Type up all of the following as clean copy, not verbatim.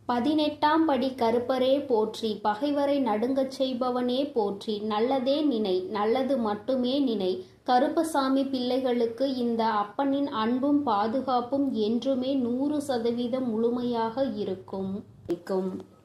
18ஆம் படி கருப்பரே போற்றி, பகைவரை நடுங்கச் செய்பவனே போற்றி, நல்லதே நினை, நல்லது மட்டுமே நினை. கருப்பசாமி பிள்ளைகளுக்கு இந்த அப்பனின் அன்பும் பாதுகாப்பும் என்றுமே 100% முழுமையாக இருக்கும்.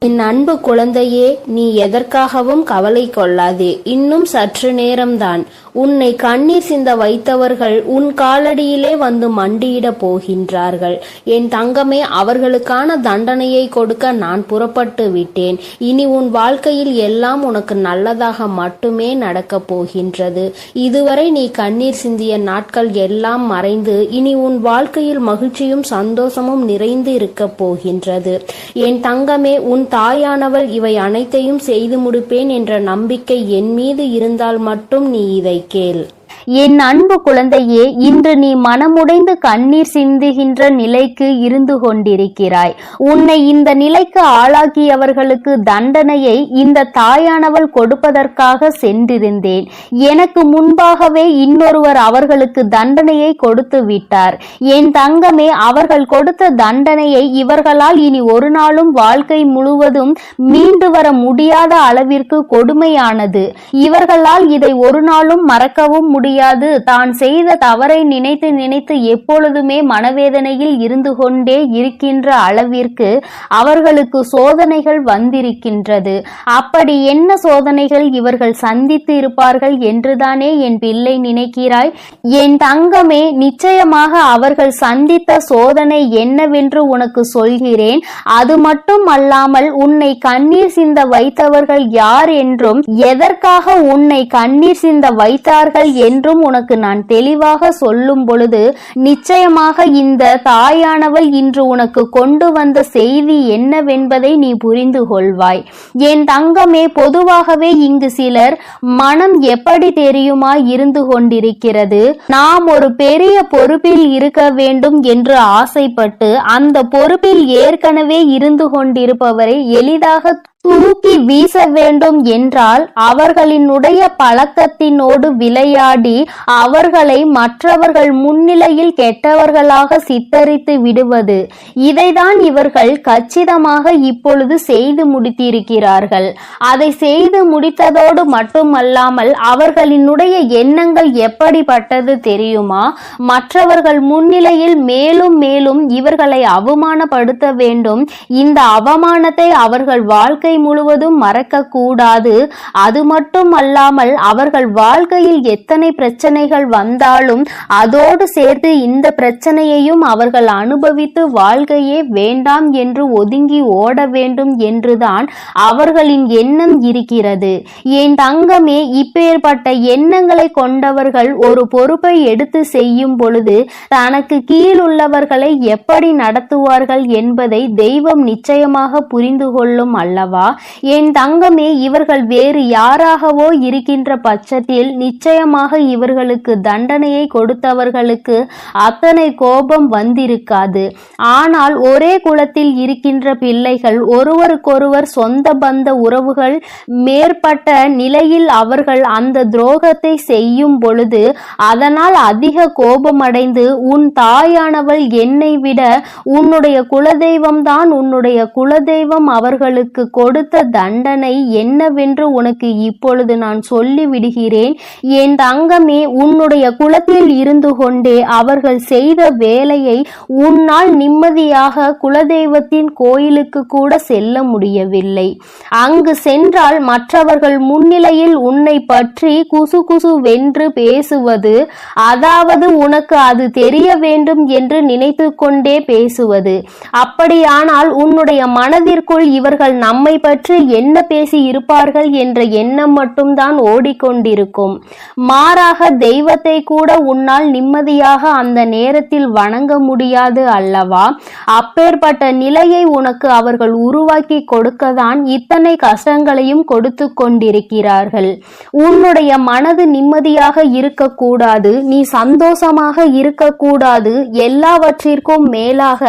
என் அன்பு குழந்தையே, நீ எதற்காகவும் கவலை கொள்ளாதே. இன்னும் சற்று நேரம்தான். உன்னை கண்ணீர் சிந்த வைத்தவர்கள் உன் காலடியிலே வந்து மண்டியிட போகின்றார்கள். என் தங்கமே, அவர்களுக்கான தண்டனையை கொடுக்க நான் புறப்பட்டு விட்டேன். இனி உன் வாழ்க்கையில் எல்லாம் உனக்கு நல்லதாக மட்டுமே நடக்கப் போகின்றது. இதுவரை நீ கண்ணீர் சிந்திய நாட்கள் எல்லாம் மறைந்து இனி உன் வாழ்க்கையில் மகிழ்ச்சியும் சந்தோஷமும் நிறைந்து இருக்கப் போகின்றது. என் தங்கமே, உன் தாயானவள் இவை அனைத்தையும் செய்து முடிப்பேன் என்ற நம்பிக்கை என் மீது இருந்தால் மட்டும் நீ இதை கேள். என் அன்பு குழந்தையே, இன்று நீ மனமுடைந்து கண்ணீர் சிந்துகின்ற நிலைக்கு இருந்து கொண்டிருக்கிறாய். உன்னை இந்த நிலைக்கு ஆளாக்கியவர்களுக்கு தண்டனையை இந்த தாயானவள் கொடுப்பதற்காக சென்றிருந்தேன். எனக்கு முன்பாகவே இன்னொருவர் அவர்களுக்கு தண்டனையை கொடுத்து விட்டார். என் தங்கமே, அவர்கள் கொடுத்த தண்டனையை இவர்களால் இனி ஒரு நாளும் வாழ்க்கை முழுவதும் மீண்டு வர முடியாத அளவிற்கு கொடுமையானது. இவர்களால் இதை ஒரு நாளும் மறக்கவும் முடியாது. தான் செய்த தவறை நினைத்து நினைத்து எப்பொழுதுமே மனவேதனையில் இருந்து கொண்டே இருக்கின்ற அளவிற்கு அவர்களுக்கு சோதனைகள் வந்திருக்கின்றது. அப்படி என்ன சோதனைகள் இவர்கள் சந்தித்து இருப்பார்கள் என்றுதானே என் பிள்ளை நினைக்கிறாய்? என் தங்கமே, நிச்சயமாக அவர்கள் சந்தித்த சோதனை என்னவென்று உனக்கு சொல்கிறேன். அது மட்டும் அல்லாமல் உன்னை கண்ணீர் சிந்த வைத்தவர்கள் யார் என்றும் எதற்காக உன்னை கண்ணீர் சிந்த வைத்தார்கள் என்றும் உனக்கு நான் தெளிவாக சொல்லும் பொழுது நிச்சயமாக இந்த தாயானவள் இன்று உனக்கு கொண்டு வந்த செய்தி என்னவென்பதை நீ புரிந்து கொள்வாய். என் தங்கமே, பொதுவாகவே இங்கு சிலர் மனம் எப்படி தெரியுமா இருந்து கொண்டிருக்கிறது? நாம் ஒரு பெரிய பொறுப்பில் இருக்க வேண்டும் என்று ஆசைப்பட்டு அந்த பொறுப்பில் ஏற்கனவே இருந்து கொண்டிருப்பவரை எளிதாக தூக்கி வீச வேண்டும் என்றால் அவர்களினுடைய பழக்கத்தினோடு விளையாடி அவர்களை மற்றவர்கள் முன்னிலையில் கெட்டவர்களாக சித்தரித்து விடுவது. இதைதான் இவர்கள் கச்சிதமாக இப்பொழுது செய்து முடித்திருக்கிறார்கள். அதை செய்து முடித்ததோடு மட்டுமல்லாமல் அவர்களினுடைய எண்ணங்கள் எப்படிப்பட்டது தெரியுமா? மற்றவர்கள் முன்னிலையில் மேலும் மேலும் இவர்களை அவமானப்படுத்த வேண்டும். இந்த அவமானத்தை அவர்கள் வாழ்க்கை முழுவதும் மறக்க கூடாது. அது மட்டும் அல்லாமல் அவர்கள் வாழ்க்கையில் எத்தனை பிரச்சனைகள் வந்தாலும் அதோடு சேர்த்து இந்த பிரச்சனையையும் அவர்கள் அனுபவித்து வாழ்க்கையே வேண்டாம் என்று ஒதுங்கி ஓட வேண்டும் என்றுதான் அவர்களின் எண்ணம் இருக்கிறது. என் தங்கமே, இப்பேற்பட்ட எண்ணங்களை கொண்டவர்கள் ஒரு பொறுப்பை எடுத்து செய்யும் பொழுது தனக்கு கீழுள்ளவர்களை எப்படி நடத்துவார்கள் என்பதை தெய்வம் நிச்சயமாக புரிந்து கொள்ளும் அல்லவா? என் தங்கமே, இவர்கள் வேறு யாராகவோ இருக்கின்ற பட்சத்தில் நிச்சயமாக இவர்களுக்கு தண்டனையை கொடுத்தவர்களுக்கு அத்தனை கோபம் வந்திருக்காது. ஆனால் ஒரே குலத்தில் இருக்கின்ற பிள்ளைகள் ஒருவருக்கொருவர் சொந்த பந்த உறவுகள் மேற்பட்ட நிலையில் அவர்கள் அந்த துரோகத்தை செய்யும் பொழுது அதனால் அதிக கோபமடைந்து உன் தாயானவள் என்னை விட உன்னுடைய குலதெய்வம் தான் உன்னுடைய குலதெய்வம் அவர்களுக்கு கொடுத்த தண்டனை என்னவென்று உனக்கு இப்பொழுது நான் சொல்லி விடுகிறேன். என் தங்கமே, உன்னுடைய குலத்தில் இருந்து கொண்டே அவர்கள் செய்த வேலையை உன்னால் நிம்மதியாக குலதெய்வத்தின் கோயிலுக்கு கூட செல்ல முடியவில்லை. அங்கு சென்றால் மற்றவர்கள் முன்னிலையில் உன்னை பற்றி குசு குசு வென்று பேசுவது, அதாவது உனக்கு அது தெரிய வேண்டும் என்று நினைத்து கொண்டே பேசுவது. அப்படியானால் உன்னுடைய மனதிற்குள் இவர்கள் நம்மை பற்றி என்ன பேசி இருப்பார்கள் என்ற எண்ணம் மட்டும்தான் ஓடிக்கொண்டிருக்கும். மாறாக தெய்வத்தை கூட உன்னால் நிம்மதியாக அந்த நேரத்தில் வணங்க முடியாது அல்லவா? அப்பேற்பட்ட நிலையை உனக்கு அவர்கள் உருவாக்கி கொடுக்கத்தான் இத்தனை கஷ்டங்களையும் கொடுத்து கொண்டிருக்கிறார்கள். உன்னுடைய மனது நிம்மதியாக இருக்கக்கூடாது, நீ சந்தோஷமாக இருக்கக்கூடாது. எல்லாவற்றிற்கும் மேலாக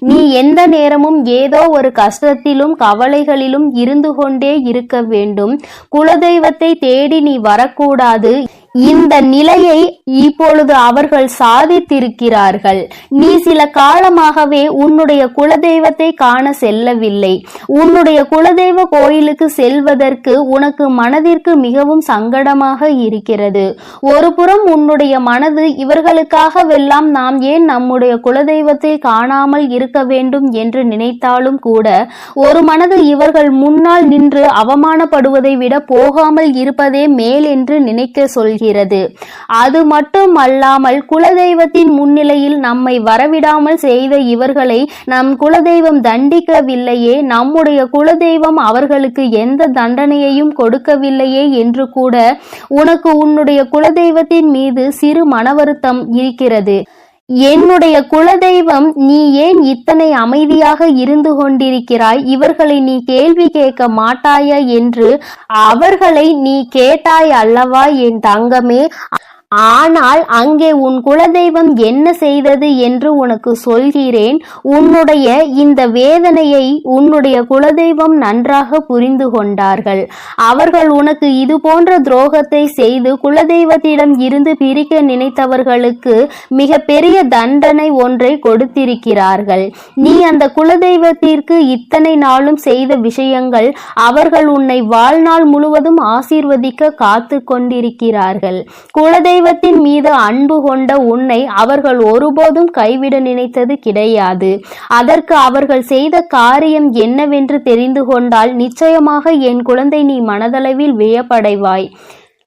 நீ எந்த நேரமும் ஏதோ ஒரு கஷ்டத்திலும் கவலைகளிலும் இருந்து கொண்டே இருக்க வேண்டும். குலதெய்வத்தை தேடி நீ வரக்கூடாது. இந்த நிலையை இப்பொழுது அவர்கள் சாதித்திருக்கிறார்கள். நீ சில காலமாகவே உன்னுடைய குலதெய்வத்தை காண செல்லவில்லை. உன்னுடைய குலதெய்வ கோயிலுக்கு செல்வதற்கு உனக்கு மனதிற்கு மிகவும் சங்கடமாக இருக்கிறது. ஒரு புறம் உன்னுடைய மனது இவர்களுக்காகவெல்லாம் நாம் ஏன் நம்முடைய குலதெய்வத்தை காணாமல் இருக்க வேண்டும் என்று நினைத்தாலும் கூட ஒரு மனது இவர்கள் முன்னால் நின்று அவமானப்படுவதை விட போகாமல் இருப்பதே மேல் என்று நினைக்க சொல்கிறது. அது மட்டும் அல்லாமல் குலதெய்வத்தின் முன்னிலையில் நம்மை வரவிடாமல் செய்த இவர்களை நம் குலதெய்வம் தண்டிக்கவில்லையே, நம்முடைய குலதெய்வம் அவர்களுக்கு எந்த தண்டனையையும் கொடுக்கவில்லையே என்று கூட உனக்கு உன்னுடைய குலதெய்வத்தின் மீது சிறு மனவருத்தம் இருக்கிறது. என்னுடைய குலதெய்வம், நீ ஏன் இத்தனை அமைதியாக இருந்து கொண்டிருக்கிறாய்? இவர்களை நீ கேள்வி கேட்க மாட்டாயா என்று அவர்களை நீ கேட்டாய் அல்லவா என் தங்கமே? ஆனால் அங்கே உன் குலதெய்வம் என்ன செய்தது என்று உனக்கு சொல்கிறேன். உன்னுடைய இந்த வேதனையை உன்னுடைய குலதெய்வம் நன்றாக புரிந்து கொண்டார்கள். அவர்கள் உனக்கு இது போன்ற துரோகத்தை செய்து குலதெய்வத்திடம் இருந்து பிரிக்க நினைத்தவர்களுக்கு மிக பெரிய தண்டனை ஒன்றை கொடுத்திருக்கிறார்கள். நீ அந்த குலதெய்வத்திற்கு இத்தனை நாளும் செய்த விஷயங்கள் அவர்கள் உன்னை வாழ்நாள் முழுவதும் ஆசீர்வதிக்க காத்து கொண்டிருக்கிறார்கள். குலதெய்வத்தின் மீது அன்பு கொண்ட உன்னை அவர்கள் ஒருபோதும் கைவிட நினைத்தது கிடையாது. அதற்கு அவர்கள் செய்த காரியம் என்னவென்று தெரிந்து கொண்டால் நிச்சயமாக என் குழந்தை நீ மனதளவில் வியப்படைவாய்.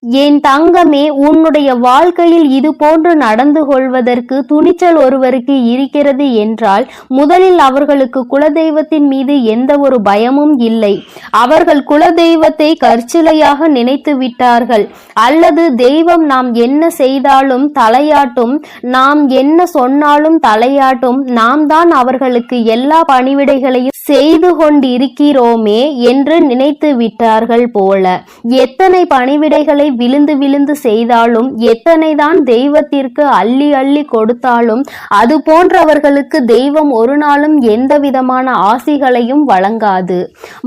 என் தங்கமே, உன்னுடைய வாழ்க்கையில் இது போன்று நடந்து கொள்வதற்கு துணிச்சல் ஒருவருக்கு இருக்கிறது என்றால் முதலில் அவர்களுக்கு குலதெய்வத்தின் மீது எந்த ஒரு பயமும் இல்லை. அவர்கள் குலதெய்வத்தை கற்சிலையாக நினைத்து விட்டார்கள். அல்லது தெய்வம் நாம் என்ன செய்தாலும் தலையாட்டும், நாம் என்ன சொன்னாலும் தலையாட்டும், நாம் தான் அவர்களுக்கு எல்லா பணிவிடைகளையும் செய்து கொண்டிருக்கிறோமே என்று நினைத்து விட்டார்கள் போல. எத்தனை பணிவிடைகளை விழுந்து விழுந்து செய்தாலும், எத்தனைதான் தெய்வத்திற்கு அள்ளி அள்ளி கொடுத்தாலும் அது போன்றவர்களுக்கு தெய்வம் ஒரு நாளும் எந்த விதமான ஆசிகளையும் வழங்காது.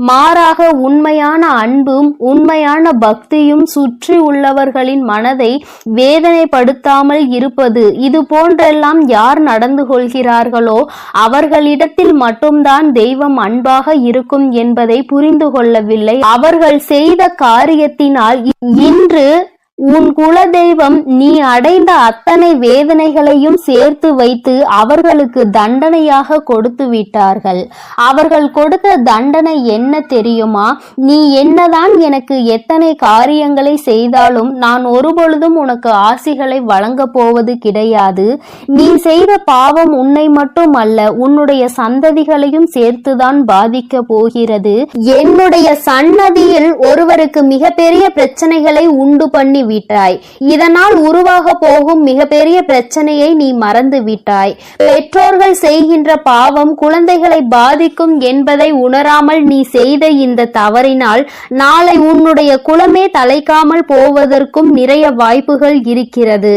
மாறாக உண்மையான அன்பும் உண்மையான பக்தியும் சுற்றி உள்ளவர்களின் மனதை வேதனைப்படுத்தாமல் இருப்பது. இது போன்றெல்லாம் யார் நடந்து கொள்கிறார்களோ அவர்களிடத்தில் மட்டும்தான் தெய்வம் அன்பாக இருக்கும் என்பதை புரிந்து கொள்ளவில்லை. அவர்கள் செய்த காரியத்தினால் இன்று உன் குலதெய்வம் நீ அடைந்த அத்தனை வேதனைகளையும் சேர்த்து வைத்து அவர்களுக்கு தண்டனையாக கொடுத்து விட்டார்கள். அவர்கள் கொடுத்த தண்டனை என்ன தெரியுமா? நீ என்னதான் எனக்கு எத்தனை காரியங்களை செய்தாலும் நான் ஒருபொழுதும் உனக்கு ஆசிகளை வழங்கப் போவது கிடையாது. நீ செய்த பாவம் உன்னை மட்டும் அல்ல, உன்னுடைய சந்ததிகளையும் சேர்த்துதான் பாதிக்க போகிறது. என்னுடைய சன்னதியில் ஒருவருக்கு மிகப்பெரிய பிரச்சனைகளை உண்டு பண்ணி விட்டாய். இதனால் உருவாக போகும் மிகப்பெரிய பிரச்சனையை நீ மறந்து விட்டாய். பெற்றோர்கள் செய்கின்ற பாவம் குழந்தைகளை பாதிக்கும் என்பதை உணராமல் நீ செய்த இந்த தவறினால் நாளை உன்னுடைய குலமே தலைக்காமல் போவதற்கும் நிறைய வாய்ப்புகள் இருக்கிறது.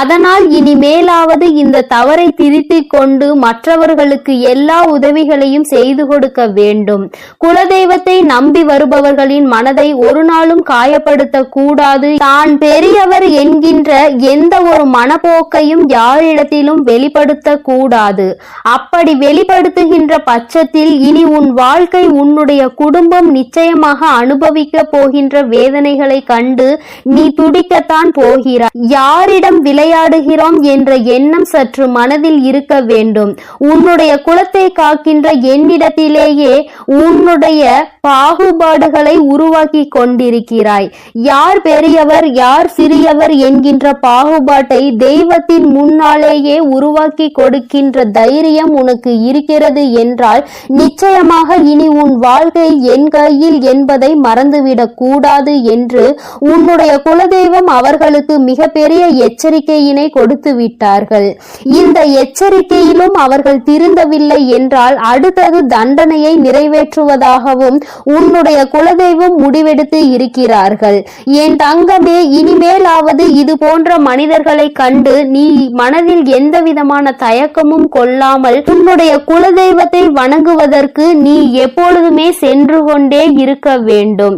அதனால் இனிமேலாவது இந்த தவறை திருத்திக் கொண்டு மற்றவர்களுக்கு எல்லா உதவிகளையும் செய்து கொடுக்க வேண்டும். குலதெய்வத்தை நம்பி வருபவர்களின் மனதை ஒரு நாளும் காயப்படுத்த கூடாது. தான் பெரியவர் என்கின்ற எந்த ஒரு மனப்போக்கையும் யாரிடத்திலும் வெளிப்படுத்த கூடாது. அப்படி வெளிப்படுத்துகின்ற பட்சத்தில் இனி உன் வாழ்க்கை, உன்னுடைய குடும்பம் நிச்சயமாக அனுபவிக்க போகின்ற வேதனைகளை கண்டு நீ துடிக்கத்தான் போகிறாய். யாரிடம் விளையாடுகிறோம் என்ற எண்ணம் சற்று மனதில் இருக்க வேண்டும். உன்னுடைய குலத்தை காக்கின்ற என்னிடத்திலேயே உன்னுடைய பாகுபாடுகளை உருவாக்கி கொண்டிருக்கிறாய். யார் பெரியவர் யார் சிறியவர் என்கின்ற பாகுபாட்டை தெய்வத்தின் முன்னாலேயே உருவாக்கி கொடுக்கின்ற தைரியம் உனக்கு இருக்கிறது என்றால் நிச்சயமாக இனி உன் வாழ்க்கை என் கையில் என்பதை மறந்துவிடக் கூடாது என்று உன்னுடைய குலதெய்வம் அவர்களுக்கு மிகப்பெரிய எச்சரிக்கையினை கொடுத்து விட்டார்கள். இந்த எச்சரிக்கையிலும் அவர்கள் திருந்தவில்லை என்றால் அடுத்தது தண்டனையை நிறைவேற்றுவதாகவும் உன்னுடைய குலதெய்வம் முடிவெடுத்து இருக்கிறார்கள். என் தங்கமே, இனிமேலாவது இது போன்ற மனிதர்களை கண்டு நீ மனதில் எந்த விதமான தயக்கமும் கொள்ளாமல் உன்னுடைய குலதெய்வத்தை வணங்குவதற்கு நீ எப்பொழுதுமே சென்று கொண்டே இருக்க வேண்டும்.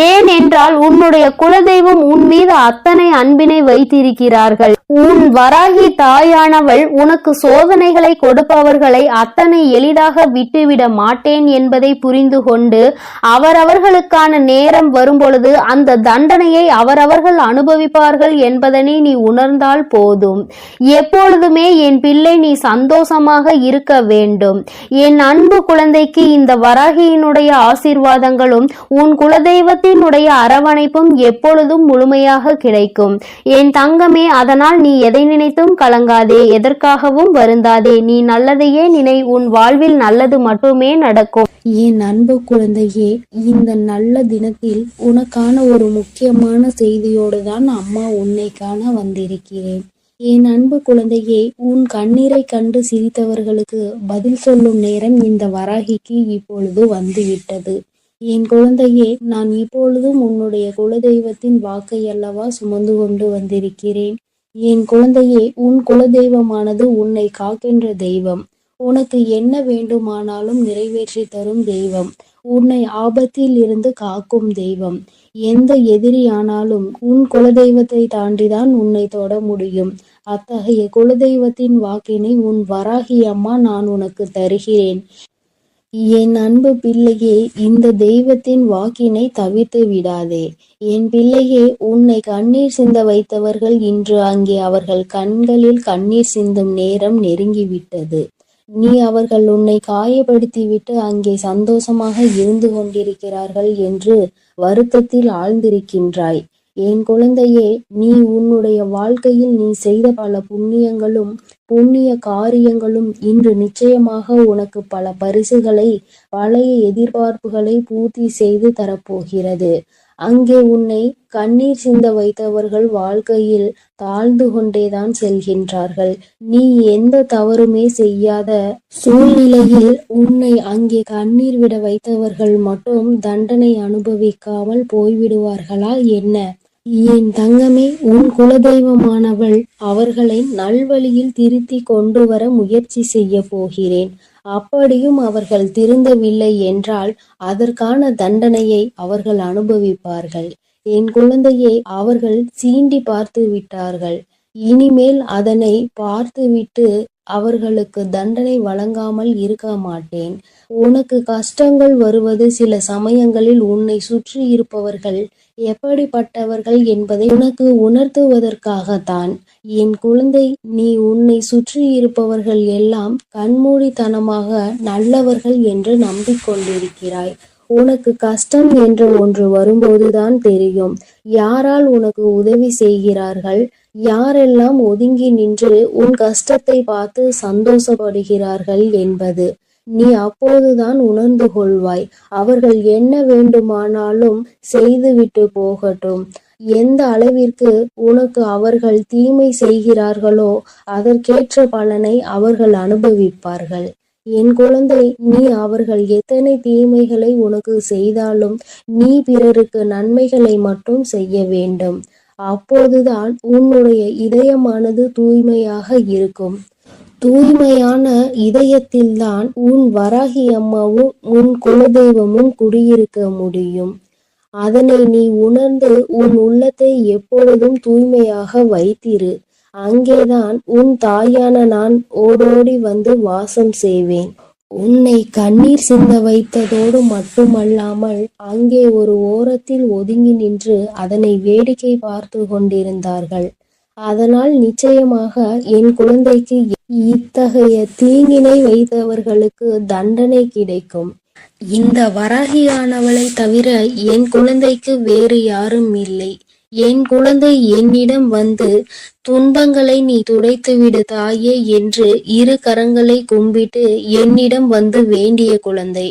ஏனென்றால் உன்னுடைய குலதெய்வம் உன் மீது அத்தனை அன்பினை வைத்திருக்கிறார்கள். உன் வராகி தாயானவள் உனக்கு சோதனைகளை கொடுப்பவர்களை அத்தனை எளிதாக விட்டுவிட மாட்டேன் என்பதை புரிந்து கொண்டு அவரவர்களுக்கான நேரம் வரும்பொழுது அந்த தண்டனையை அவரவர்கள் அனுபவிப்பார்கள் என்பதனை நீ உணர்ந்தால் போதும். எப்பொழுதுமே என் பிள்ளை நீ சந்தோஷமாக இருக்க வேண்டும். என் அன்பு குழந்தைக்கு இந்த வராகியினுடைய ஆசீர்வாதங்களும் உன் குலதெய்வத்தினுடைய அரவணைப்பும் எப்பொழுதும் முழுமையாக கிடைக்கும். என் தங்கமே, அதனால் நீ எதை நினைத்தும் கலங்காதே, எதற்காகவும் வருந்தாதே. நீ நல்லதையே நினை, உன் வாழ்வில் நல்லது மட்டுமே நடக்கும். என் அன்பு குழந்தையே, இந்த நல்ல தினத்தில் உனக்கான ஒரு முக்கியமான செய்தியோடு தான் அம்மா உன்னை காண வந்திருக்கிறேன். என் அன்பு குழந்தையே, உன் கண்ணீரை கண்டு சிரித்தவர்களுக்கு பதில் சொல்லும் நேரம் இந்த வராகிக்கு இப்பொழுது வந்துவிட்டது. என் குழந்தையே, நான் இப்பொழுதும் உன்னுடைய குலதெய்வத்தின் வாக்கை அல்லவா சுமந்து கொண்டு வந்திருக்கிறேன். என் குழந்தையே, உன் குலதெய்வமானது உன்னை காக்கின்ற தெய்வம். உனக்கு என்ன வேண்டுமானாலும் நிறைவேற்றி தரும் தெய்வம். உன்னை ஆபத்தில் இருந்து காக்கும் தெய்வம். எந்த எதிரியானாலும் உன் குலதெய்வத்தை தாண்டிதான் உன்னை தொட முடியும். அத்தகைய குலதெய்வத்தின் வாக்கினை உன் வராகி அம்மா நான் உனக்கு தருகிறேன். என் அன்பு பிள்ளையே, இந்த தெய்வத்தின் வாக்கினை தவிர்த்து விடாதே. என் பிள்ளையே, உன்னை கண்ணீர் சிந்த வைத்தவர்கள் இன்று அங்கே அவர்கள் கண்களில் கண்ணீர் சிந்தும் நேரம் நெருங்கிவிட்டது. நீ அவர்கள் உன்னை காயப்படுத்திவிட்டு அங்கே சந்தோஷமாக இருந்து கொண்டிருக்கிறார்கள் என்று வருத்தத்தில் ஆழ்ந்திருக்கின்றாய். என் குழந்தையே, நீ உன்னுடைய வாழ்க்கையில் நீ செய்த பல புண்ணிய காரியங்களும் இன்று நிச்சயமாக உனக்கு பல பரிசுகளை, பழைய எதிர்பார்ப்புகளை பூர்த்தி செய்து தரப்போகிறது. அங்கே உன்னை கண்ணீர் சிந்த வைத்தவர்கள் வாழ்க்கையில் தாழ்ந்து கொண்டேதான் செல்கின்றார்கள். நீ எந்த தவறுமே செய்யாத சூழ்நிலையில் உன்னை அங்கே கண்ணீர் விட வைத்தவர்கள் மட்டும் தண்டனை அனுபவிக்காமல் போய்விடுவார்களா என்ன? என் தங்கமே, உன் குலதெய்வமானவள் அவர்களை நல்வழியில் திருத்தி கொண்டு வர முயற்சி செய்ய போகிறேன். அப்படியும் அவர்கள் திருந்தவில்லை என்றால் அதற்கான தண்டனையை அவர்கள் அனுபவிப்பார்கள். என் குழந்தையை அவர்கள் சீண்டி பார்த்து விட்டார்கள். இனிமேல் அதனை பார்த்துவிட்டு அவர்களுக்கு தண்டனை வழங்காமல் இருக்க மாட்டேன். உனக்கு கஷ்டங்கள் வருவது சில சமயங்களில் உன்னை சுற்றி இருப்பவர்கள் எப்படிப்பட்டவர்கள் என்பதை உனக்கு உணர்த்துவதற்காகத்தான். என் குழந்தை, நீ உன்னை சுற்றி இருப்பவர்கள் எல்லாம் கண்மூடித்தனமாக நல்லவர்கள் என்று நம்பிக்கொண்டிருக்கிறாய். உனக்கு கஷ்டம் என்ற ஒன்று வரும்போதுதான் தெரியும் யாரால் உனக்கு உதவி செய்கிறார்கள், யாரெல்லாம் ஒதுங்கி நின்று உன் கஷ்டத்தை பார்த்து சந்தோஷப்படுகிறார்கள் என்பது. நீ அப்போதுதான் உணர்ந்து கொள்வாய். அவர்கள் என்ன வேண்டுமானாலும் செய்துவிட்டு போகட்டும். எந்த அளவிற்கு உனக்கு அவர்கள் தீமை செய்கிறார்களோ அதற்கேற்ற பலனை அவர்கள் அனுபவிப்பார்கள். என் குழந்தை, நீ அவர்கள் எத்தனை தீமைகளை உனக்கு செய்தாலும் நீ பிறருக்கு நன்மைகளை மட்டும் செய்ய வேண்டும். அப்போதுதான் உன்னுடைய இதயமானது தூய்மையாக இருக்கும். தூய்மையான இதயத்தில்தான் உன் வராகி அம்மாவும் உன் குலதெய்வமும் குடியிருக்க முடியும். அதனை நீ உணர்ந்து உன் உள்ளத்தை எப்பொழுதும் தூய்மையாக வைத்திரு. அங்கேதான் உன் தாயான நான் ஓடோடி வந்து வாசம் செய்வேன். உன்னை கண்ணீர் சிந்த வைத்ததோடு மட்டுமல்லாமல் அங்கே ஒரு ஓரத்தில் ஒதுங்கி நின்று அதனை வேடிக்கை பார்த்து கொண்டிருந்தார்கள். அதனால் நிச்சயமாக என் குழந்தைக்கு இத்தகைய தீங்கினை வைத்தவர்களுக்கு தண்டனை கிடைக்கும். இந்த வராகியானவளை தவிர என் குழந்தைக்கு வேறு யாரும் இல்லை. என் குழந்தை என்னிடம் வந்து துன்பங்களை நீ துடைத்துவிடு தாயே என்று இரு கரங்களை கும்பிட்டு என்னிடம் வந்து வேண்டிய குழந்தை.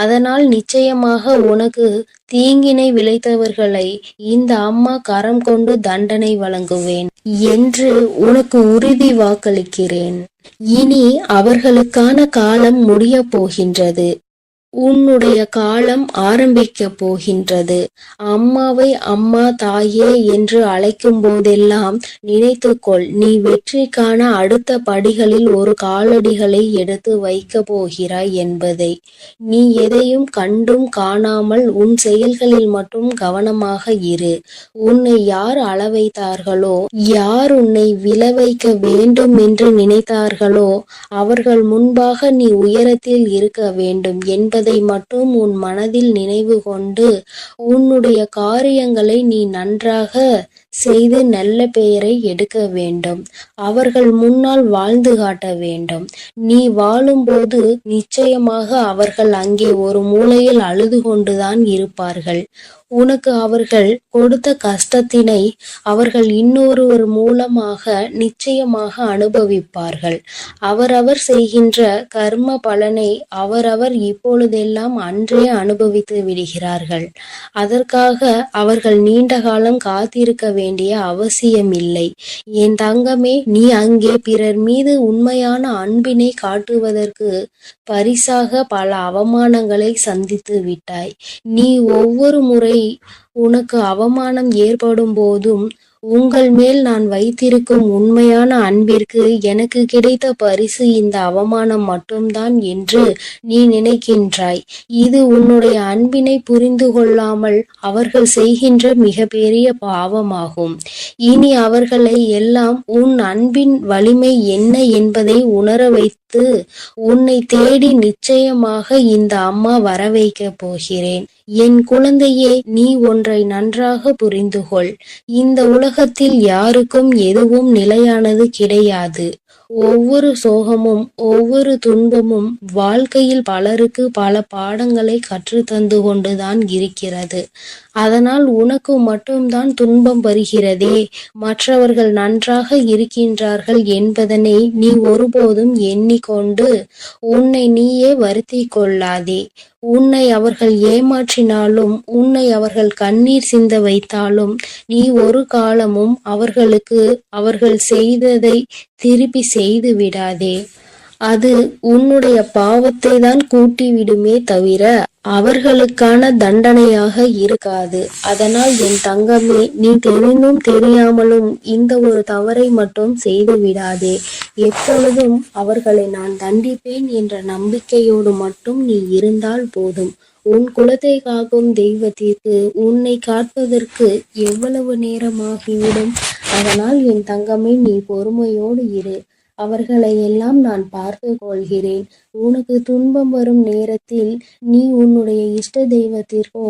அதனால் நிச்சயமாக உனக்கு தீங்கினை விளைத்தவர்களை இந்த அம்மா கரம் கொண்டு தண்டனை வழங்குவேன் என்று உனக்கு உறுதி வாக்களிக்கிறேன். இனி அவர்களுக்கான காலம் முடிய போகின்றது. உன்னுடைய காலம் ஆரம்பிக்கப் போகின்றது. அம்மாவை அம்மா, தாயே என்று அழைக்கும் போதெல்லாம் நினைத்துக்கொள், நீ வெற்றிக்கான அடுத்த படிகளில் ஒரு காலடிகளை எடுத்து வைக்கப் போகிறாய் என்பதை. நீ எதையும் கண்டும் காணாமல் உன் செயல்களில் மட்டும் கவனமாக இரு. உன்னை யார் அளவைத்தார்களோ, யார் உன்னை விழ வைக்க வேண்டும் என்று நினைத்தார்களோ, அவர்கள் முன்பாக நீ உயரத்தில் இருக்க வேண்டும் என்பதை மட்டும் உன் மனதில் நினைவு கொண்டு உன்னுடைய காரியங்களை நீ நன்றாக செய்து நல்ல பெயரை எடுக்க வேண்டும். அவர்கள் முன்னால் வாழ்ந்து காட்ட வேண்டும். நீ வாழும்போது நிச்சயமாக அவர்கள் அங்கே ஒரு மூலையில் அழுது கொண்டுதான் இருப்பார்கள். உனக்கு அவர்கள் கொடுத்த கஷ்டத்தினை அவர்கள் இன்னொருவர் மூலமாக நிச்சயமாக அனுபவிப்பார்கள். அவரவர் செய்கின்ற கர்ம பலனை அவரவர் இப்பொழுதெல்லாம் அன்றே அனுபவித்து விடுகிறார்கள். அதற்காக அவர்கள் நீண்ட காலம் காத்திருக்க வேண்டிய அவசியமில்லை. என் தங்கமே, நீ அங்கே பிறர் மீது உண்மையான அன்பினை காட்டுவதற்கு பரிசாக பல அவமானங்களை சந்தித்து விட்டாய். நீ ஒவ்வொரு முறை உனக்கு அவமானம் ஏற்படும் போதும் உங்கள் மேல் நான் வைத்திருக்கும் உண்மையான அன்பிற்கு எனக்கு கிடைத்த பரிசு இந்த அவமானம் மட்டும்தான் என்று நீ நினைக்கின்றாய். இது உன்னுடைய அன்பினை புரிந்து கொள்ளாமல் அவர்கள் செய்கின்ற மிகப்பெரிய பாவமாகும். இனி அவர்களை எல்லாம் உன் அன்பின் வலிமை என்ன என்பதை உணர வைத்து உன்னை தேடி நிச்சயமாக இந்த அம்மா வர வைக்கப் போகிறேன். என் குழந்தையே, நீ ஒன்றை நன்றாக புரிந்து கொள். இந்த உலகத்தில் யாருக்கும் எதுவும் நிலையானது கிடையாது. ஒவ்வொரு சோகமும் ஒவ்வொரு துன்பமும் வாழ்க்கையில் பலருக்கு பல பாடங்களை கற்றுத்தந்து கொண்டுதான் இருக்கிறது. அதனால் உனக்கு மட்டும்தான் துன்பம் வருகிறதே, மற்றவர்கள் நன்றாக இருக்கின்றார்கள் என்பதனை நீ ஒருபோதும் எண்ணிக்கொண்டு உன்னை நீயே வருத்தி கொள்ளாதே. உன்னை அவர்கள் ஏமாற்றினாலும், உன்னை அவர்கள் கண்ணீர் சிந்த வைத்தாலும், நீ ஒரு காலமும் அவர்களுக்கு அவர்கள் செய்ததை திருப்பி செய்து விடாதே. அது உன்னுடைய பாவத்தை தான் கூட்டி விடுமே தவிர அவர்களுக்கான தண்டனையாக இருக்காது. அதனால் என் தங்கமே, நீ தெரிந்தும் தெரியாமலும் இந்த ஒரு தவறை மட்டும் செய்து விடாதே. எப்பொழுதும் அவர்களை நான் தண்டிப்பேன் என்ற நம்பிக்கையோடு மட்டும் நீ இருந்தால் போதும். உன் குலத்தை காக்கும் தெய்வத்திற்கு உன்னை காப்பதற்கு எவ்வளவு நேரமாகிவிடும். அதனால் என் தங்கமே, நீ பொறுமையோடு இரு. அவர்களை எல்லாம் நான் பார்த்து கொள்கிறேன். உனக்கு துன்பம் வரும் நேரத்தில் நீ உன்னுடைய இஷ்ட தெய்வத்திற்கோ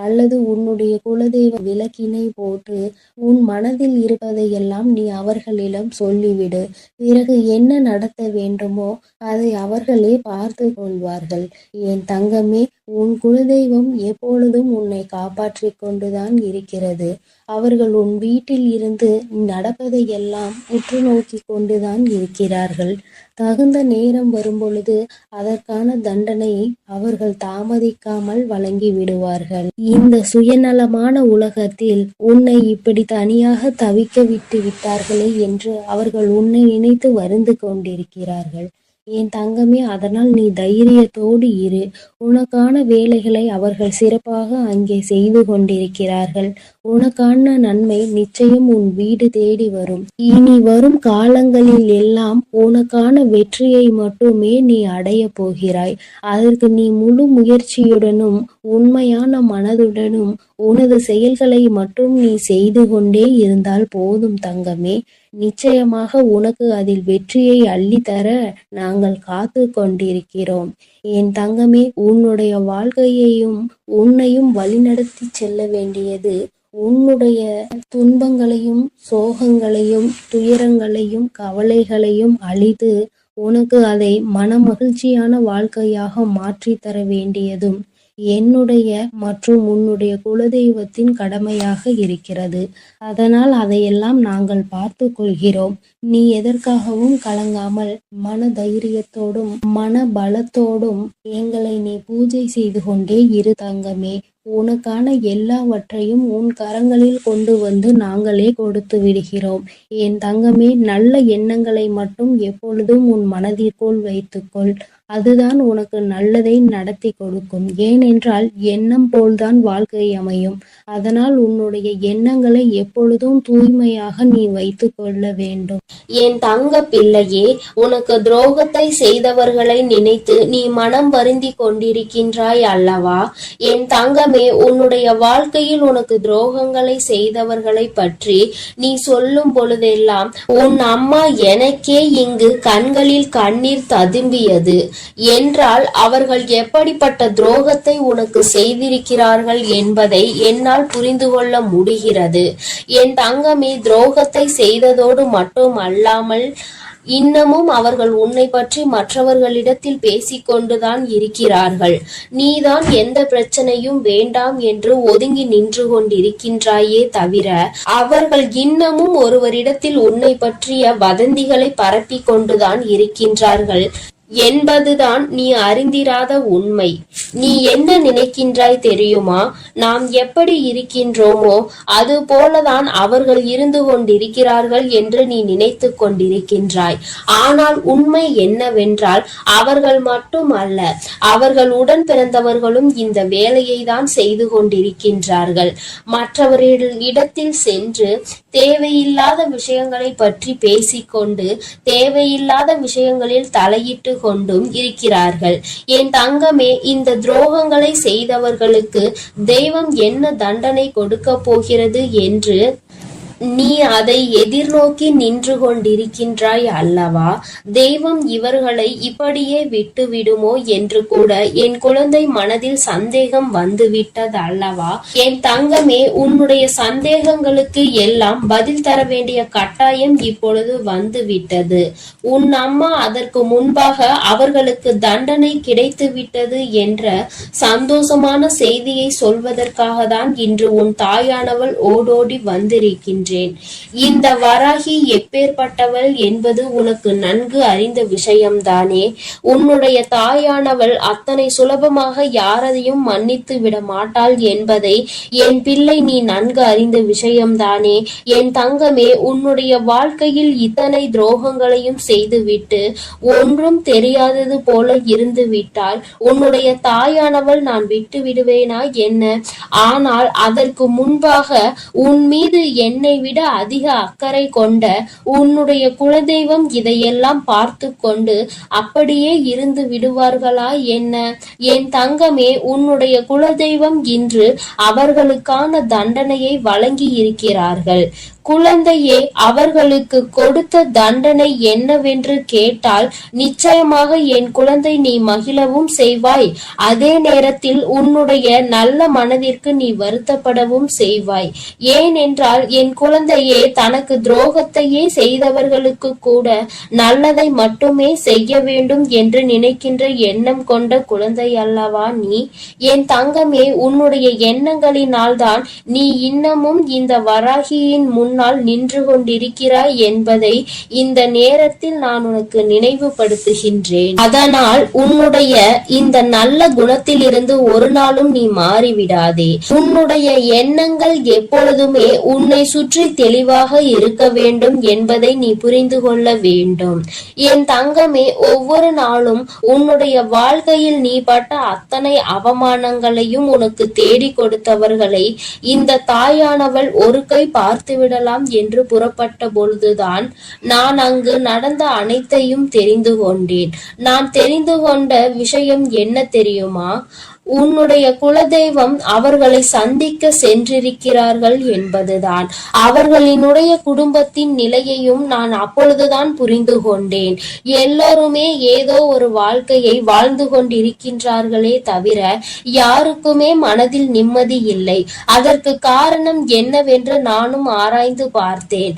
அல்லது உன்னுடைய குலதெய்வ விளக்கினை போட்டு உன் மனதில் இருப்பதையெல்லாம் நீ அவர்களிடம் சொல்லிவிடு. பிறகு என்ன நடத்த வேண்டுமோ அதை அவர்களே பார்த்து கொள்வார்கள். என் தங்கமே, உன் குலதெய்வம் எப்பொழுதும் உன்னை காப்பாற்றி கொண்டுதான் இருக்கிறது. அவர்கள் உன் வீட்டில் இருந்து நடப்பதையெல்லாம் உற்று நோக்கி கொண்டுதான் இருக்கிறார்கள். தகுந்த நேரம் வரும்பொழுது அதற்கான தண்டனையை அவர்கள் தாமதிக்காமல் வழங்கி விடுவார்கள். இந்த சுயநலமான உலகத்தில் உன்னை இப்படி தனியாக தவிக்க விட்டு விட்டார்களே என்று அவர்கள் உன்னை நினைத்து வருந்து கொண்டிருக்கிறார்கள். என் தங்கமே, அதனால் நீ தைரியத்தோடு இரு. உனக்கான வேலைகளை அவர்கள் சிறப்பாக அங்கே செய்து கொண்டிருக்கிறார்கள். உனக்கான நன்மை நிச்சயம் உன் வீடு தேடி வரும். இனி வரும் காலங்களில் எல்லாம் உனக்கான வெற்றியை மட்டுமே நீ அடைய போகிறாய். அதற்கு நீ முழு முயற்சியுடனும் உண்மையான மனதுடனும் உனது செயல்களை மட்டும் நீ செய்து கொண்டே இருந்தால் போதும் தங்கமே. நிச்சயமாக உனக்கு அதில் வெற்றியை அள்ளித்தர நாங்கள் காத்து கொண்டிருக்கிறோம். என் தங்கமே, உன்னுடைய வாழ்க்கையையும் உன்னையும் வழிநடத்தி செல்ல வேண்டியது உன்னுடைய துன்பங்களையும் சோகங்களையும் துயரங்களையும் கவலைகளையும் அழித்து உனக்கு அதை மன மகிழ்ச்சியான வாழ்க்கையாக மாற்றி தர வேண்டியதும் என்னுடைய மற்றும் உன்னுடைய குலதெய்வத்தின் கடமையாக இருக்கிறது. அதனால் அதையெல்லாம் நாங்கள் பார்த்து கொள்கிறோம். நீ எதற்காகவும் கலங்காமல் மன தைரியத்தோடும் மன பலத்தோடும் எங்களை நீ பூஜை செய்து கொண்டே இரு தங்கமே. உனக்கான எல்லாவற்றையும் உன் கரங்களில் கொண்டு வந்து நாங்களே கொடுத்து விடுகிறோம். என் தங்கமே, நல்ல எண்ணங்களை மட்டும் எப்பொழுதும் உன் மனதிற்குள் வைத்துக்கொள். அதுதான் உனக்கு நல்லதை நடத்தி கொடுக்கும். ஏனென்றால் எண்ணம் போல்தான் வாழ்க்கை அமையும். அதனால் உன்னுடைய எண்ணங்களை எப்பொழுதும் தூய்மையாக நீ வைத்து கொள்ள வேண்டும். என் தங்க பிள்ளையே, உனக்கு துரோகத்தை செய்தவர்களை நினைத்து நீ மனம் வருந்தி கொண்டிருக்கின்றாய் அல்லவா? என் தங்கமே, உன்னுடைய வாழ்க்கையில் உனக்கு துரோகங்களை செய்தவர்களை பற்றி நீ சொல்லும் பொழுதெல்லாம் உன் அம்மா எனக்கே இங்கு கண்களில் கண்ணீர் ததும்பியது. என்றால் அவர்கள் எப்படிப்பட்ட துரோகத்தை உனக்கு செய்திருக்கிறார்கள் என்பதை என்னால் புரிந்து கொள்ள முடிகிறது. என் தங்கமே, துரோகத்தை செய்ததோடு மட்டும் அல்லாமல் இன்னமும் அவர்கள் உன்னை பற்றி மற்றவர்களிடத்தில் பேசிக்கொண்டுதான் இருக்கிறார்கள். நீதான் எந்த பிரச்சனையும் வேண்டாம் என்று ஒதுங்கி நின்று கொண்டிருக்கின்றாயே தவிர அவர்கள் இன்னமும் ஒருவரிடத்தில் உன்னை பற்றிய வதந்திகளை பரப்பி கொண்டுதான் இருக்கின்றார்கள் என்பதுதான் நீ அறிந்திராத உண்மை. நீ என்ன நினைக்கின்றாய் தெரியுமா? நாம் எப்படி இருக்கின்றோமோ அது போலதான் அவர்கள் இருந்து கொண்டிருக்கிறார்கள் என்று நீ நினைத்து கொண்டிருக்கின்றாய். ஆனால் உண்மை என்னவென்றால் அவர்கள் மட்டும் அல்ல, அவர்கள் உடன் பிறந்தவர்களும் இந்த வேலையை தான் செய்து கொண்டிருக்கின்றார்கள். மற்றவர்களிடத்தில் சென்று தேவையில்லாத விஷயங்களை பற்றி பேசிக்கொண்டு தேவையில்லாத விஷயங்களில் தலையிட்டு கொண்டும் இருக்கிறார்கள். என் தங்கமே, இந்த துரோகங்களை செய்தவர்களுக்கு தெய்வம் என்ன தண்டனை கொடுக்க போகிறது என்று நீ அதை எதிர்நோக்கி நின்று கொண்டிருக்கின்றாய் அல்லவா? தெய்வம் இவர்களை இப்படியே விட்டு விடுமோ என்று கூட என் குழந்தை மனதில் சந்தேகம் வந்துவிட்டது அல்லவா? என் தங்கமே, உன்னுடைய சந்தேகங்களுக்கு எல்லாம் பதில் தர வேண்டிய கட்டாயம் இப்பொழுது வந்துவிட்டது. உன் அம்மா அதற்கு முன்பாக அவர்களுக்கு தண்டனை கிடைத்து விட்டது என்ற சந்தோஷமான செய்தியை சொல்வதற்காக தான் இன்று உன் தாயானவள் ஓடோடி வந்திருக்கின்றேன். இந்த வராகி எப்பேற்பட்டவள் என்பது உனக்கு நன்கு அறிந்த விஷயம்தானே. உன்னுடைய தாயானவள் அத்தனை சுலபமாக யாரையும் மன்னித்து விட மாட்டாள் என்பதை என் பிள்ளை நீ நன்கு அறிந்த விஷயம்தானே. என் தங்கமே, உன்னுடைய வாழ்க்கையில் இத்தனை துரோகங்களையும் செய்துவிட்டு ஒன்றும் தெரியாதது போல இருந்து விட்டால் உன்னுடைய தாயானவள் நான் விட்டு விடுவேனா என்ன? ஆனால் அதற்கு முன்பாக உன் மீது என்னை விட அதிக அக்கறை கொண்ட உன்னுடைய குலதெய்வம் இதையெல்லாம் பார்த்து கொண்டு அப்படியே இருந்து விடுவார்களா என்ன? என் தங்கமே, உன்னுடைய குலதெய்வம் இன்று அவர்களுக்கான தண்டனையை வழங்கி இருக்கிறார்கள். குழந்தையே, அவர்களுக்கு கொடுத்த தண்டனை என்னவென்று கேட்டால் நிச்சயமாக என் குழந்தை நீ மகிழவும் செய்வாய். அதே நேரத்தில் உன்னுடைய நல்ல மனதிற்கு நீ வருத்தப்படவும் செய்வாய். ஏனென்றால் என் குழந்தையே, தனக்கு துரோகத்தையே செய்தவர்களுக்கு கூட நல்லதை மட்டுமே செய்ய வேண்டும் என்று நினைக்கின்ற எண்ணம் கொண்ட குழந்தை அல்லவா நீ? என் தங்கமே, உன்னுடைய எண்ணங்களினால் தான் நீ இன்னமும் இந்த வராகியின் முன்னால் நின்று கொண்டிருக்கிறாய் என்பதை இந்த நேரத்தில் நான் உனக்கு நினைவுபடுத்துகின்றேன். அதனால் உன்னுடைய இந்த நல்ல குணத்திலிருந்து ஒரு நாளும் நீ மாறிவிடாதே. உன்னுடைய எண்ணங்கள் எப்பொழுதுமே உன்னை சுற்றி தெளிவாக இருக்க வேண்டும் என்பதை நீ புரிந்து கொள்ள வேண்டும். என் தங்கமே, ஒவ்வொரு நாளும் உன்னுடைய வாழ்க்கையில் நீ பட்ட அத்தனை அவமானங்களையும் உனக்கு தேடி கொடுத்தவர்களை இந்த தாயானவள் ஒரு கை பார்த்துவிட என்று புறப்பட்ட பொழுதுதான் நான் அங்கு நடந்த அனைத்தையும் தெரிந்து கொண்டேன். நான் தெரிந்து கொண்ட விஷயம் என்ன தெரியுமா? உன்னுடைய குலதெய்வம் அவர்களை சந்திக்க சென்றிருக்கிறார்கள் என்பதுதான். அவர்களினுடைய குடும்பத்தின் நிலையையும் நான் அப்பொழுதுதான் புரிந்து கொண்டேன். எல்லோருமே ஏதோ ஒரு வாழ்க்கையை வாழ்ந்து கொண்டிருக்கின்றார்களே தவிர யாருக்குமே மனதில் நிம்மதி இல்லை. அதற்கு காரணம் என்னவென்று நானும் ஆராய்ந்து பார்த்தேன்.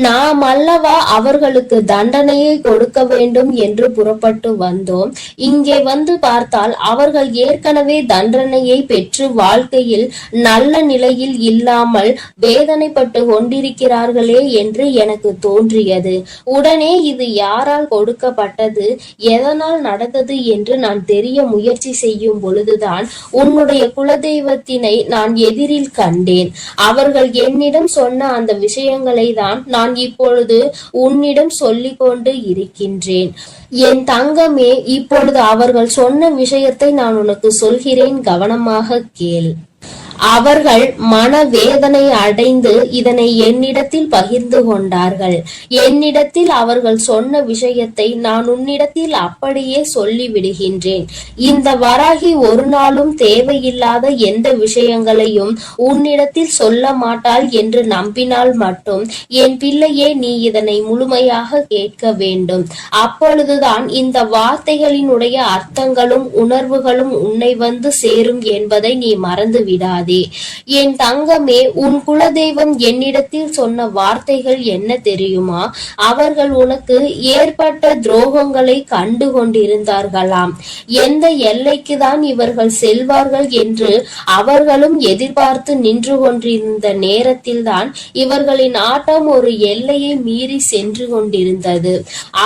நாம் அல்லவா அவர்களுக்கு தண்டனையை கொடுக்க வேண்டும் என்று புறப்பட்டு வந்தோம். இங்கே வந்து பார்த்தால் அவர்கள் ஏற்கனவே ஏற்கனவே தண்டனையை பெற்று வாழ்க்கையில் நல்ல நிலையில் இல்லாமல் வேதனைப்பட்டு கொண்டிருக்கிறார்களே என்று எனக்கு தோன்றியது. உடனே இது யாரால் கொடுக்கப்பட்டது, எதனால் நடந்தது என்று நான் தெரிய முயற்சி செய்யும் பொழுதுதான் உன்னுடைய குலதெய்வத்தினை நான் எதிரில் கண்டேன். அவர்கள் என்னிடம் சொன்ன அந்த விஷயங்களை தான் நான் இப்பொழுது உன்னிடம் சொல்லிக் கொண்டு இருக்கின்றேன். என் தங்கமே, இப்பொழுது அவர்கள் சொன்ன விஷயத்தை நான் உனக்கு சொல்கிறேன், கவனமாக கேள். அவர்கள் மனவேதனை அடைந்து இதனை என்னிடத்தில் பகிர்ந்து கொண்டார்கள். என்னிடத்தில் அவர்கள் சொன்ன விஷயத்தை நான் உன்னிடத்தில் அப்படியே சொல்லி விடுகின்றேன். இந்த வராகி ஒரு நாளும் தேவையில்லாத எந்த விஷயங்களையும் உன்னிடத்தில் சொல்ல மாட்டாள் என்று நம்பினால் மட்டும் என் பிள்ளையே, நீ இதனை முழுமையாக கேட்க வேண்டும். அப்பொழுதுதான் இந்த வார்த்தைகளினுடைய அர்த்தங்களும் உணர்வுகளும் உன்னை வந்து சேரும் என்பதை நீ மறந்து விடாதே. என் தங்கமே, உன் குலதெய்வம் என்னிடத்தில் சொன்ன வார்த்தைகள் என்ன தெரியுமா? அவர்கள் உனக்கு ஏற்பட்ட துரோகங்களை கண்டு கொண்டிருந்தார்களாம். எந்த எல்லைக்கு தான் இவர்கள் செல்வார்கள் என்று அவர்களும் எதிர்பார்த்து நின்று கொண்டிருந்த நேரத்தில் தான் இவர்களின் ஆட்டம் ஒரு எல்லையை மீறி சென்று கொண்டிருந்தது.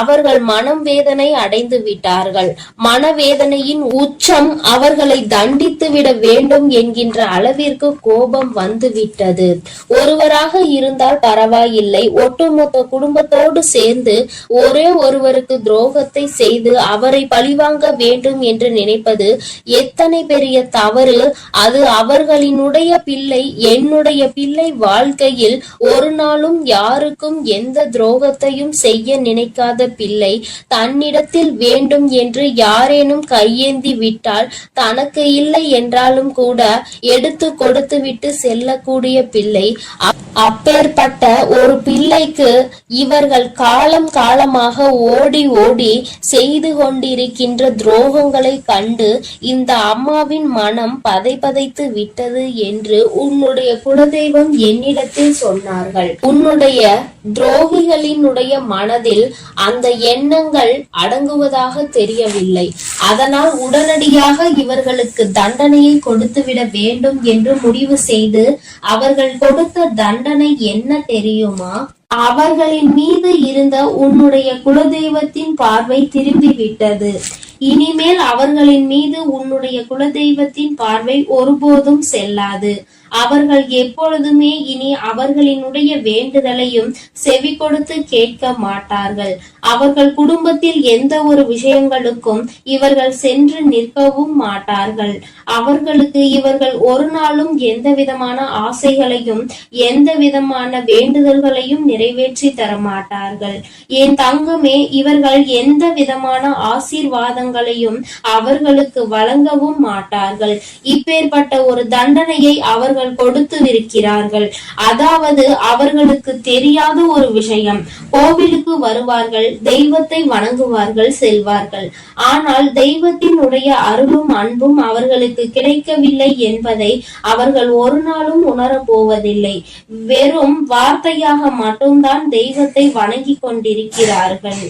அவர்கள் மனம் வேதனை அடைந்து விட்டார்கள். மனவேதனையின் உச்சம் அவர்களை தண்டித்து விட வேண்டும் என்கின்ற அளவிற்கு கோபம் வந்து விட்டது. ஒருவராக இருந்தால் பரவாயில்லை, ஒட்டுமொத்த குடும்பத்தோடு சேர்ந்து ஒரே ஒருவருக்கு துரோகத்தை செய்து அவரை பழிவாங்க வேண்டும் என்று நினைப்பது எத்தனை பெரிய தவறு. அது அவர்களினுடைய பிள்ளை, என்னுடைய பிள்ளை வாழ்க்கையில் ஒரு நாளும் யாருக்கும் எந்த துரோகத்தையும் செய்ய நினைக்காத பிள்ளை தன்னிடத்தில் வேண்டும் என்று யாரேனும் கையேந்தி விட்டால் தனக்கு இல்லை என்றாலும் கூட எடுத்து கொடுத்து விட்டு செல்லக்கூடிய பிள்ளை. அப்பேற்பட்ட ஒரு பிள்ளைக்கு இவர்கள் காலம் காலமாக ஓடி ஓடி செய்து கொண்டிருக்கின்ற துரோகங்களை கண்டு இந்த அம்மாவின் மனம் பதைத்து விட்டது என்று உன்னுடைய குலதெய்வம் என்னிடத்தில் சொன்னார்கள். உன்னுடைய துரோகிகளினுடைய மனதில் அந்த எண்ணங்கள் அடங்குவதாக தெரியவில்லை. அதனால் உடனடியாக இவர்களுக்கு தண்டனையை கொடுத்துவிட வேண்டும் என்று முடிவு செய்து அவர்கள் கொடுத்த தண்டனை என்ன தெரியுமா? அவர்களின் மீது இருந்த உன்னுடைய குலதெய்வத்தின் பார்வை திரும்பி விட்டது. இனிமேல் அவர்களின் மீது உன்னுடைய குலதெய்வத்தின் பார்வை ஒருபோதும் செல்லாது. அவர்கள் எப்பொழுதுமே இனி அவர்களினுடைய வேண்டுதலையும் செவி கொடுத்து கேட்க மாட்டார்கள். அவர்கள் குடும்பத்தில் எந்த ஒரு விஷயங்களுக்கும் இவர்கள் சென்று நிற்கவும் மாட்டார்கள். அவர்களுக்கு இவர்கள் ஒரு நாளும் எந்த விதமான ஆசைகளையும் எந்த விதமான வேண்டுதல்களையும் நிறைவேற்றி தர மாட்டார்கள். என் தங்கமே, இவர்கள் எந்த விதமான ஆசீர்வாதங்களையும் அவர்களுக்கு வழங்கவும் மாட்டார்கள். இப்பேற்பட்ட ஒரு தண்டனையை அவர்கள் கொடுத்திருக்கிறார்கள். அதாவது அவர்களுக்கு தெரியாத ஒரு விஷயம். கோவிலுக்கு வருவார்கள், தெய்வத்தை வணங்குவார்கள், செல்வார்கள். ஆனால் தெய்வத்தினுடைய அருளும் அன்பும் அவர்களுக்கு கிடைக்கவில்லை என்பதை அவர்கள் ஒரு நாளும் உணரப் போவதில்லை. வெறும் வார்த்தையாக மட்டும்தான் தெய்வத்தை வணங்கி கொண்டிருக்கிறார்கள்.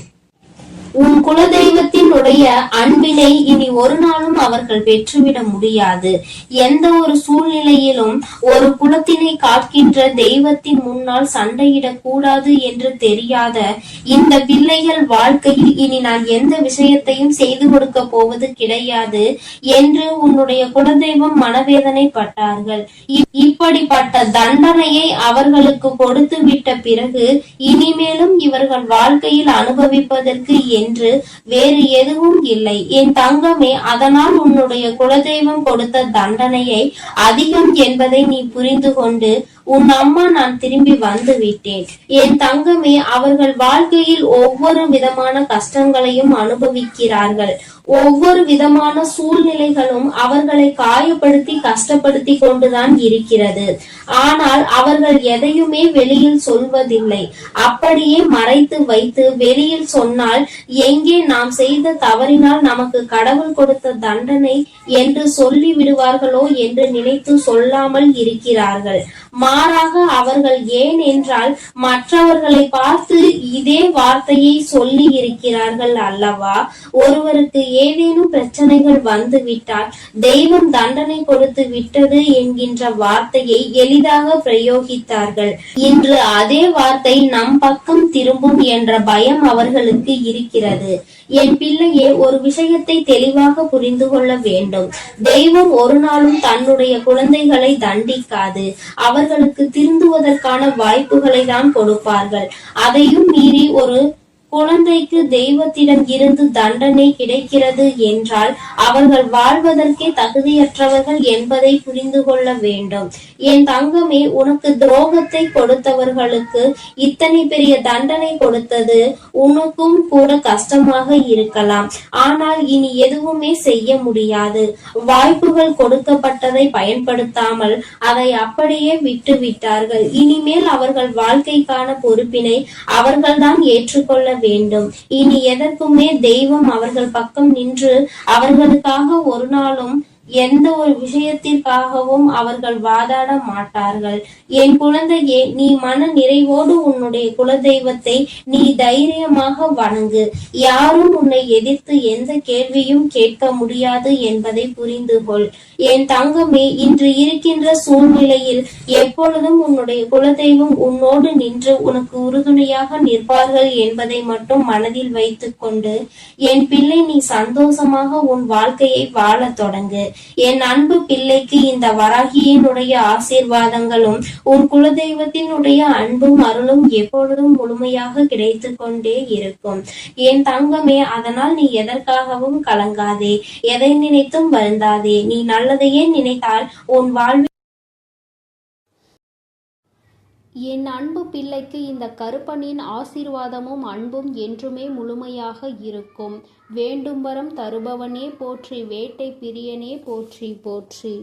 உன் குலதெய்வத்தினுடைய அன்பினை இனி ஒரு நாளும் அவர்கள் பெற்றுவிட முடியாது. எந்த ஒரு சூழ்நிலையிலும் ஒரு குலத்தினை காக்கின்ற தெய்வத்தின் முன்னால் சண்டையிடக் கூடாது என்று தெரியாத இந்த பிள்ளைகள் வாழ்க்கையில் இனி நான் எந்த விஷயத்தையும் செய்து கொடுக்க போவது கிடையாது என்று உன்னுடைய குலதெய்வம் மனவேதனை பட்டார்கள். இப்படிப்பட்ட தண்டனையை அவர்களுக்கு கொடுத்து விட்ட பிறகு இனிமேலும் இவர்கள் வாழ்க்கையில் அனுபவிப்பதற்கு என்று வேறு எதுவும் இல்லை. என் தங்கமே, அதனால் உன்னுடைய குலதெய்வம் கொடுத்த தண்டனையை அதிகம் என்பதை நீ புரிந்து கொண்டு உன் அம்மா நான் திரும்பி வந்து விட்டேன். என் தங்கமே, அவர்கள் வாழ்க்கையில் ஒவ்வொரு விதமான கஷ்டங்களையும் அனுபவிக்கிறார்கள். ஒவ்வொரு விதமான சூழ்நிலைகளும் அவர்களை காயப்படுத்தி கஷ்டப்படுத்தி கொண்டுதான் இருக்கிறது. ஆனால் அவர்கள் எதையுமே வெளியில் சொல்வதில்லை. அப்படியே மறைத்து வைத்து வெளியில் சொன்னால் எங்கே நாம் செய்த தவறினால் நமக்கு கடவுள் கொடுத்த தண்டனை என்று சொல்லி விடுவார்களோ என்று நினைத்து சொல்லாமல் இருக்கிறார்கள். மாறாக அவர்கள் ஏன் என்றால் மற்றவர்களை பார்த்து இதே வார்த்தையை சொல்லி இருக்கிறார்கள் அல்லவா. ஒருவருக்கு ஏதேனும் பிரச்சனைகள் வந்துவிட்டால் தெய்வம் தண்டனை கொடுத்து விட்டது என்கின்ற வார்த்தையை எளிதாக பிரயோகித்தார்கள். இன்று அதே வார்த்தை நம் பக்கம் திரும்பும் என்ற பயம் அவர்களுக்கு இருக்கிறது. என் பிள்ளையே, ஒரு விஷயத்தை தெளிவாக புரிந்து கொள்ள வேண்டும். தெய்வம் ஒரு நாளும் தன்னுடைய குழந்தைகளை தண்டிக்காது. அவர்களுக்கு திருந்துவதற்கான வாய்ப்புகளை தான் கொடுப்பார்கள். அதையும் மீறி ஒரு குழந்தைக்கு தெய்வத்திடம் இருந்து தண்டனை கிடைக்கிறது என்றால் அவர்கள் வாழ்வதற்கே தகுதியற்றவர்கள் என்பதை புரிந்து கொள்ள வேண்டும். என் தங்கமே, உனக்கு துரோகத்தை கொடுத்தவர்களுக்கு இத்தனை பெரிய தண்டனை கொடுத்தது உனக்கும் கூட கஷ்டமாக இருக்கலாம். ஆனால் இனி எதுவுமே செய்ய முடியாது. வாய்ப்புகள் கொடுக்கப்பட்டதை பயன்படுத்தாமல் அதை அப்படியே விட்டு விட்டார்கள். இனிமேல் அவர்கள் வாழ்க்கைக்கான பொறுப்பினை அவர்கள்தான் ஏற்றுக்கொள்ள வேண்டும். இனி எதற்குமே தெய்வம் அவர்கள் பக்கம் நின்று அவர்களுக்காக ஒரு நாளும் எந்த ஒரு விஷயத்திற்காகவும் அவர்கள் வாதாட மாட்டார்கள். என் குழந்தையே, நீ மன நிறைவோடு உன்னுடைய குலதெய்வத்தை நீ தைரியமாக வணங்கு. யாரும் உன்னை எதிர்த்து எந்த கேள்வியும் கேட்க முடியாது என்பதை புரிந்து கொள். என் தங்கமே, இன்று இருக்கின்ற சூழ்நிலையில் எப்பொழுதும் உன்னுடைய குலதெய்வம் உன்னோடு நின்று உனக்கு உறுதுணையாக நிற்பார்கள் என்பதை மட்டும் மனதில் வைத்துக் கொண்டு என் பிள்ளை, நீ சந்தோஷமாக உன் வாழ்க்கையை வாழ தொடங்கு. என் அன்பு பிள்ளைக்கு இந்த வராகியினுடைய ஆசீர்வாதங்களும் உன் குலதெய்வத்தினுடைய அன்பும் அருளும் எப்பொழுதும் முழுமையாக கிடைத்து கொண்டே இருக்கும். என் தங்கமே, அதனால் நீ எதற்காகவும் கலங்காதே, எதை நினைத்தும் வருந்தாதே. நீ நல்லதையே நினைத்தால் உன் வாழ்வில் என் அன்பு பிள்ளைக்கு இந்த கருப்பனின் ஆசீர்வாதமும் அன்பும் என்றுமே முழுமையாக இருக்கும். வேண்டும் வரம் தருபவனே போற்றி, வேட்டை பிரியனே போற்றி போற்றி.